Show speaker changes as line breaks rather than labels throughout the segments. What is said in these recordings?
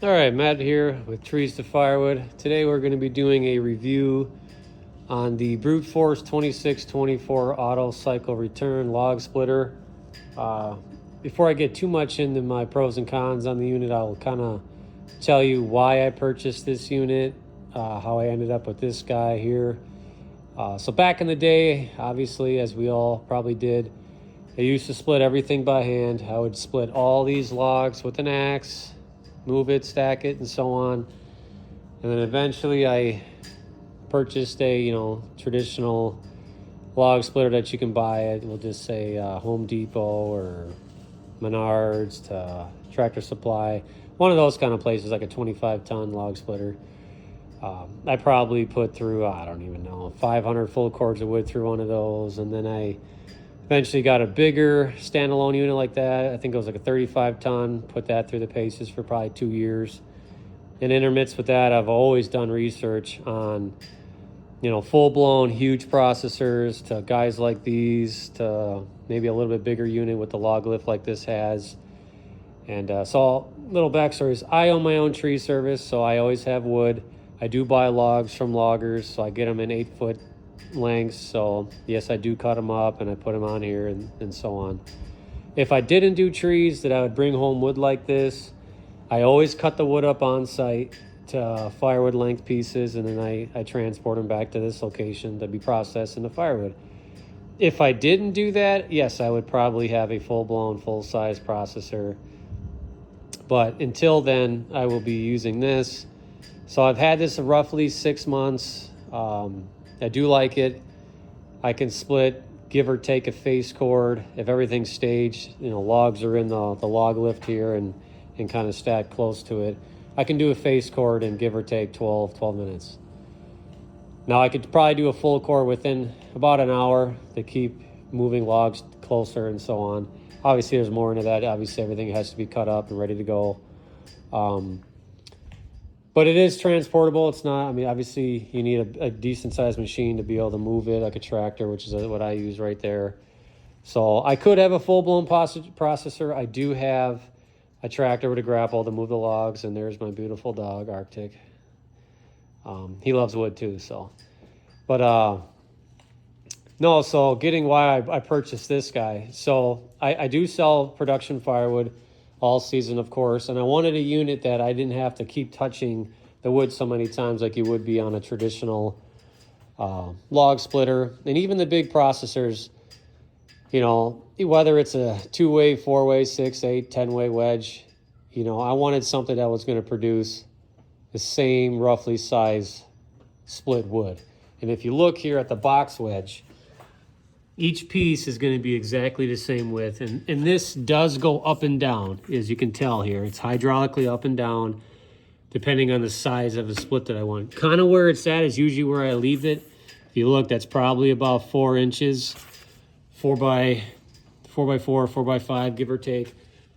All right, Matt here with Trees to Firewood. Today we're going to be doing a review on the BruteForce 2624 auto cycle return log splitter. Before I get too much into my pros and cons on the unit, I'll kind of tell you why I purchased this unit, how I ended up with this guy here. So back in the day, obviously, as we all probably did, I used to split everything by hand. I would split all these logs with an axe, move it, stack it, and so on. And then eventually I purchased a traditional log splitter that you can buy at, we'll just say Home Depot or Menards to Tractor Supply, one of those kind of places, like a 25-ton log splitter. I probably put through, I don't even know, 500 full cords of wood through one of those, and then I eventually got a bigger standalone unit like that. I think it was like a 35-ton, put that through the paces for probably 2 years. And intermits with that, I've always done research on, full-blown huge processors to guys like these to maybe a little bit bigger unit with the log lift like this has. And so little backstories, I own my own tree service, so I always have wood. I do buy logs from loggers, so I get them in 8-foot lengths. So yes, I do cut them up and I put them on here and so on. If I didn't do trees that I would bring home wood like this, I always cut the wood up on site to firewood length pieces, and then I transport them back to this location to be processed into firewood. If I didn't do that, yes, I would probably have a full-blown, full-size processor. But until then, I will be using this. So I've had this roughly 6 months. I do like it. I can split, give or take, a face cord. If everything's staged, logs are in the log lift here and kind of stacked close to it, I can do a face cord in give or take 12 minutes. Now I could probably do a full cord within about an hour to keep moving logs closer and so on. Obviously there's more into that. Obviously everything has to be cut up and ready to go. But it is transportable. It's not, obviously you need a decent sized machine to be able to move it, like a tractor, which is what I use right there. So I could have a full-blown processor. I do have a tractor with a grapple to move the logs, and there's my beautiful dog, Arctic. He loves wood too, so. But no, so getting why I purchased this guy. So I do sell production firewood all season, of course, and I wanted a unit that I didn't have to keep touching the wood so many times like you would be on a traditional log splitter. And even the big processors, whether it's a 2-way, 4-way, 6, 8, 10-way wedge, I wanted something that was going to produce the same roughly size split wood. And if you look here at the box wedge, each piece is going to be exactly the same width. And this does go up and down, as you can tell here. It's hydraulically up and down, depending on the size of the split that I want. Kind of where it's at is usually where I leave it. If you look, that's probably about 4 inches, 4 by 4, 4 by 5, give or take.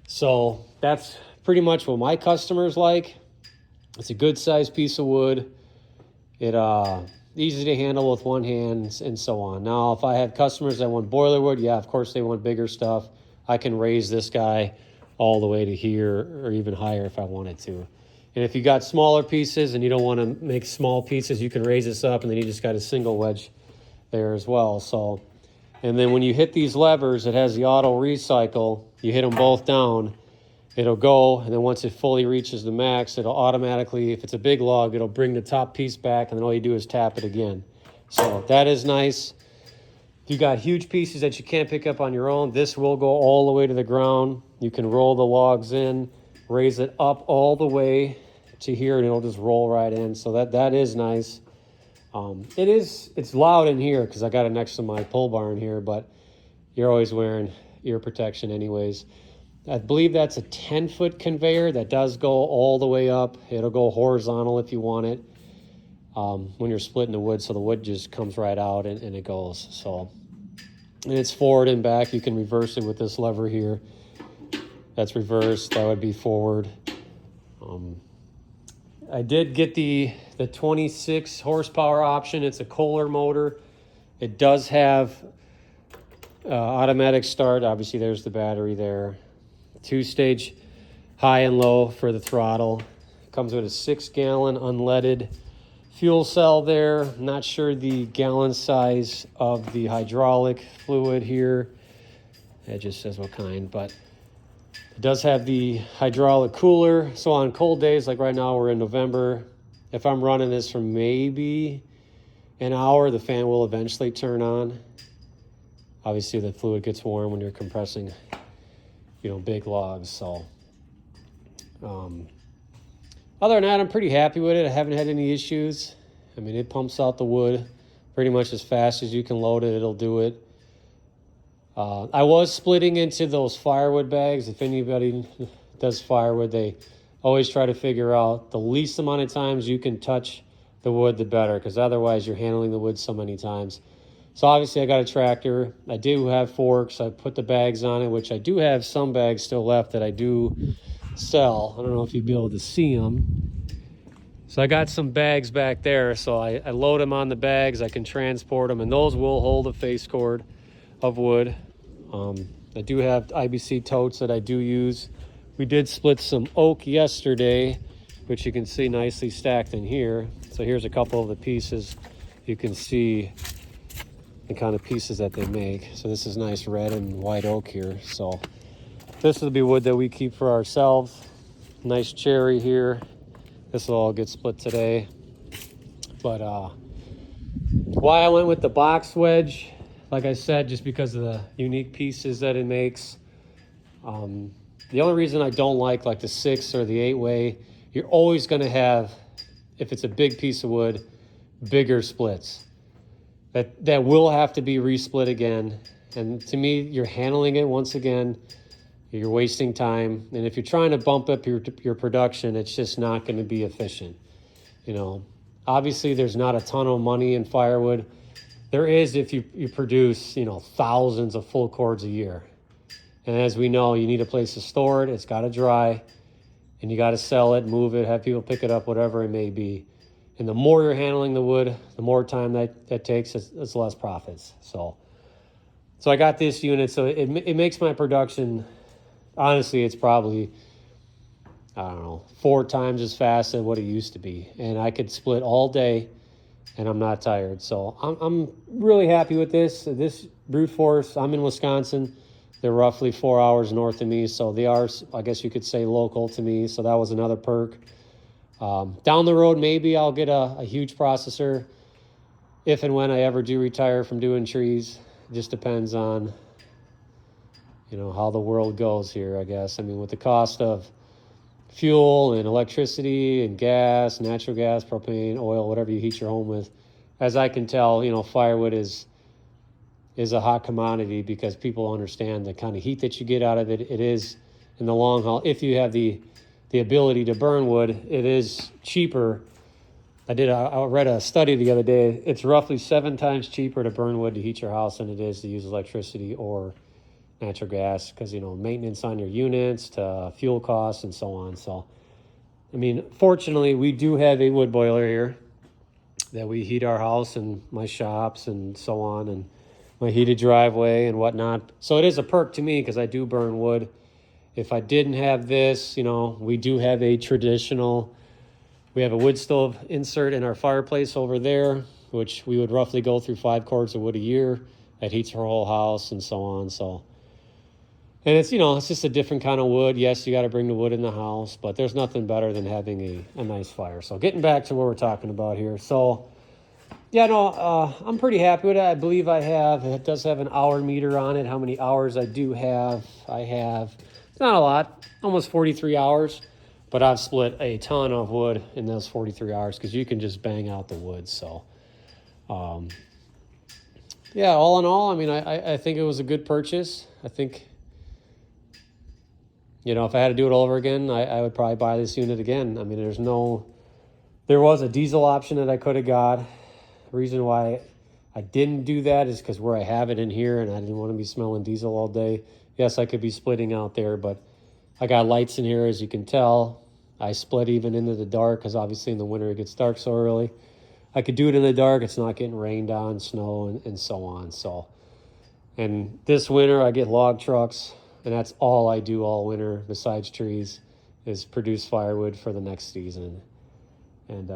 So that's pretty much what my customers like. It's a good sized piece of wood. It easy to handle with one hand and so on. Now, if I have customers that want boiler wood, yeah, of course they want bigger stuff. I can raise this guy all the way to here or even higher if I wanted to. And if you got smaller pieces and you don't want to make small pieces, you can raise this up, and then you just got a single wedge there as well. So, and then when you hit these levers, it has the auto recycle. You hit them both down, it'll go, and then once it fully reaches the max, it'll automatically, if it's a big log, it'll bring the top piece back, and then all you do is tap it again. So that is nice. If you got huge pieces that you can't pick up on your own, this will go all the way to the ground. You can roll the logs in, raise it up all the way to here, and it'll just roll right in. So that is nice. It's loud in here because I got it next to my pole barn here, but you're always wearing ear protection anyways. I believe that's a 10-foot conveyor that does go all the way up. It'll go horizontal if you want it when you're splitting the wood, so the wood just comes right out and it goes. So, and it's forward and back. You can reverse it with this lever here. That's reversed. That would be forward. I did get the 26 horsepower option. It's a Kohler motor. It does have automatic start. Obviously, there's the battery there. 2-stage high and low for the throttle. Comes with a 6-gallon unleaded fuel cell there. Not sure the gallon size of the hydraulic fluid here. It just says what kind, but it does have the hydraulic cooler. So on cold days, like right now, we're in November. If I'm running this for maybe an hour, the fan will eventually turn on. Obviously, the fluid gets warm when you're compressing, big logs. So other than that, I'm pretty happy with it. I haven't had any issues. I mean, it pumps out the wood pretty much as fast as you can load it. It'll do it. I was splitting into those firewood bags. If anybody does firewood, they always try to figure out the least amount of times you can touch the wood, the better, because otherwise you're handling the wood so many times. So obviously I got a tractor. I do have forks. I put the bags on it, which I do have some bags still left that I do sell. I don't know if you'd be able to see them. So I got some bags back there. So I load them on the bags. I can transport them, and those will hold a face cord of wood. I do have IBC totes that I do use. We did split some oak yesterday, which you can see nicely stacked in here. So here's a couple of the pieces. You can see the kind of pieces that they make. So this is nice red and white oak here. So this will be wood that we keep for ourselves. Nice cherry here. This will all get split today. But why I went with the box wedge, like I said, just because of the unique pieces that it makes. The only reason I don't like the 6 or the 8-way, you're always going to have, if it's a big piece of wood, bigger splits. That will have to be resplit again. And to me, you're handling it once again. You're wasting time. And if you're trying to bump up your production, it's just not going to be efficient. Obviously there's not a ton of money in firewood. There is if you produce, thousands of full cords a year. And as we know, you need a place to store it. It's got to dry, and you got to sell it, move it, have people pick it up, whatever it may be. And the more you're handling the wood, the more time that takes, it's less profits. So I got this unit, so it makes my production, honestly, it's probably, 4 times as fast as what it used to be. And I could split all day, and I'm not tired. So I'm really happy with this. This BruteForce, I'm in Wisconsin. They're roughly 4 hours north of me, so they are, I guess you could say, local to me. So that was another perk. Down the road, maybe I'll get a huge processor if and when I ever do retire from doing trees. It just depends on, how the world goes here, I guess. I mean, with the cost of fuel and electricity and gas, natural gas, propane, oil, whatever you heat your home with, as I can tell, firewood is a hot commodity because people understand the kind of heat that you get out of it. It is, in the long haul, if you have the ability to burn wood, it is cheaper. I read a study the other day. It's roughly 7 times cheaper to burn wood to heat your house than it is to use electricity or natural gas, because maintenance on your units, to fuel costs, and so on. So I mean, fortunately we do have a wood boiler here that we heat our house and my shops and so on, and my heated driveway and whatnot. So it is a perk to me because I do burn wood. If I didn't have this, we do have we have a wood stove insert in our fireplace over there, which we would roughly go through 5 cords of wood a year. That heats our whole house and so on. So, and it's, it's just a different kind of wood. Yes, you got to bring the wood in the house, but there's nothing better than having a nice fire. So getting back to what we're talking about here. So yeah, no, I'm pretty happy with it. I believe it does have an hour meter on it. How many hours I do have? It's not a lot, almost 43 hours, but I've split a ton of wood in those 43 hours because you can just bang out the wood. So, yeah, all in all, I mean, I think it was a good purchase. I think, if I had to do it all over again, I would probably buy this unit again. I mean, there was a diesel option that I could have got. The reason why I didn't do that is because where I have it in here, and I didn't want to be smelling diesel all day. Yes, I could be splitting out there, but I got lights in here, as you can tell. I split even into the dark because obviously in the winter it gets dark so early. I could do it in the dark. It's not getting rained on, snow, and so on. So, and this winter I get log trucks, and that's all I do all winter besides trees. is produce firewood for the next season. And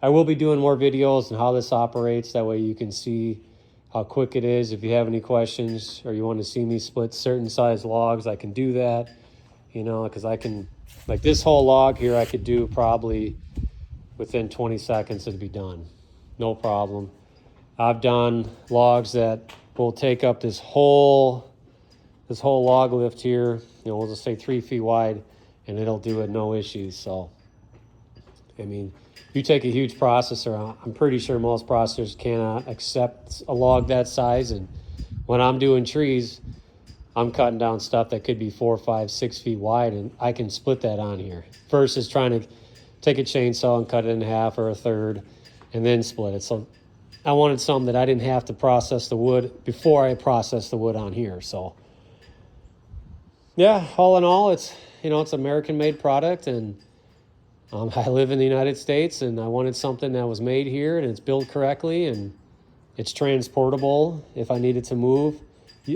I will be doing more videos on how this operates. That way you can see how quick it is. If you have any questions or you want to see me split certain size logs, I can do that. You know, because I can, like this whole log here, I could do probably within 20 seconds it'd be done. No problem. I've done logs that will take up this whole log lift here. You know, we'll just say 3 feet wide, and it'll do it no issues. So, I mean, you take a huge processor, I'm pretty sure most processors cannot accept a log that size. And when I'm doing trees, I'm cutting down stuff that could be 4, 5, 6 feet wide, and I can split that on here versus trying to take a chainsaw and cut it in half or a third and then split it. So I wanted something that I didn't have to process the wood before I process the wood on here. So yeah, all in all, it's, you know, it's an American-made product, and I live in the United States, and I wanted something that was made here and it's built correctly and it's transportable if I needed to move.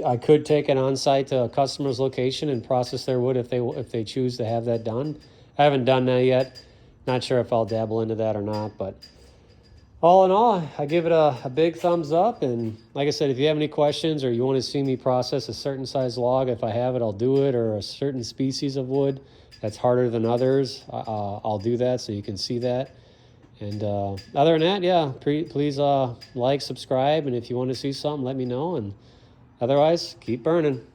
I could take it on site to a customer's location and process their wood if they choose to have that done. I haven't done that yet. Not sure if I'll dabble into that or not, but all in all, I give it a big thumbs up. And like I said, if you have any questions or you want to see me process a certain size log, if I have it, I'll do it, or a certain species of wood that's harder than others, I'll do that so you can see that. And other than that, yeah, please like, subscribe, and if you want to see something, let me know. And otherwise, keep burning.